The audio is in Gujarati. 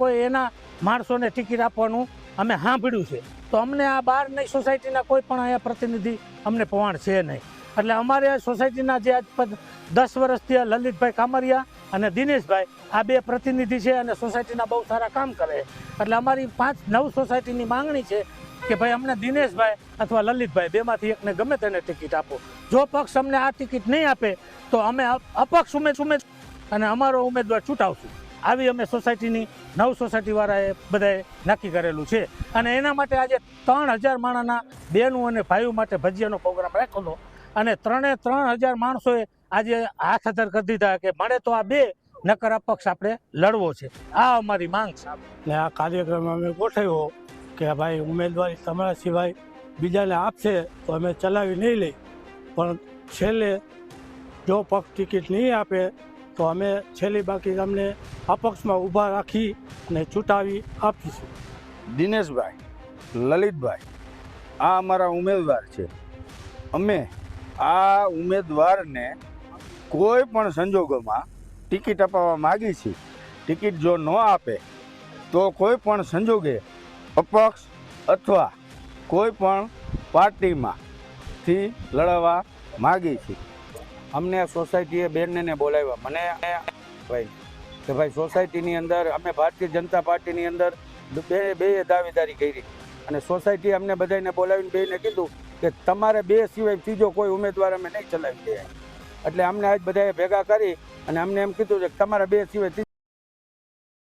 કોઈ એના માણસોને ટિકિટ આપવાનું અમે સાંભળ્યું છે. તો અમને આ બહારની સોસાયટીના કોઈ પણ અહીંયા પ્રતિનિધિ અમને પવાણ છે નહીં. એટલે અમારે આ સોસાયટીના જે આજ 10 વર્ષથી લલિતભાઈ કામરિયા અને દિનેશભાઈ આ બે પ્રતિનિધિ છે અને સોસાયટીના બહુ સારા કામ કરે. એટલે અમારી 5-9 સોસાયટીની માંગણી છે કે ભાઈ અમને દિનેશભાઈ અથવા લલિતભાઈ બેમાંથી એકને ગમે તેને ટિકિટ આપો. જો પક્ષ અમને આ ટિકિટ નહીં આપે તો અમે અપક્ષ ઉમેદ અને અમારો ઉમેદવાર ચૂંટાવશું. આવી અમે સોસાયટીની 9 સોસાયટીવાળાએ બધાએ નક્કી કરેલું છે. અને એના માટે આજે 3000 માણસના બહેનો અને ભાઈઓ માટે ભજીયાનો પ્રોગ્રામ રાખેલો અને 3000 માણસોએ આજે હાથ અધર કરી દીધા કે મળે તો આ બે નકર અપક્ષ આપણે લડવો છે. આ અમારી માંગ છે. ને આ કાર્યક્રમ અમે ગોઠવ્યો કે ભાઈ ઉમેદવારી તમારા સિવાય બીજાને આપશે તો અમે ચલાવી નહીં લઈ, પણ છેલ્લે જો પક્ષ ટિકિટ નહીં આપે તો અમે છેલ્લી બાકી અમને અપક્ષમાં ઊભા રાખી અને ચૂંટાવી આપીશું. દિનેશભાઈ, લલિતભાઈ આ અમારા ઉમેદવાર છે. અમે આ ઉમેદવારને કોઈ પણ સંજોગોમાં ટિકિટ અપાવવા માગી છીએ. ટિકિટ જો ન આપે તો કોઈ પણ સંજોગે અપક્ષ અથવા કોઈ પણ પાર્ટીમાંથી લડવા માગી છીએ. અમને સોસાયટીએ બેનને બોલાવ્યા મને ભાઈ કે ભાઈ સોસાયટીની અંદર અમે ભારતીય જનતા પાર્ટીની અંદર બે દાવેદારી કરી અને સોસાયટી અમને બધાને બોલાવીને બેને કીધું કે તમારે બે સિવાય ત્રીજો કોઈ ઉમેદવાર અમે નહીં ચલાવી દઈએ. એટલે અમને આજ બધાએ ભેગા કરી અને અમને એમ કીધું કે તમારા બે સિવાય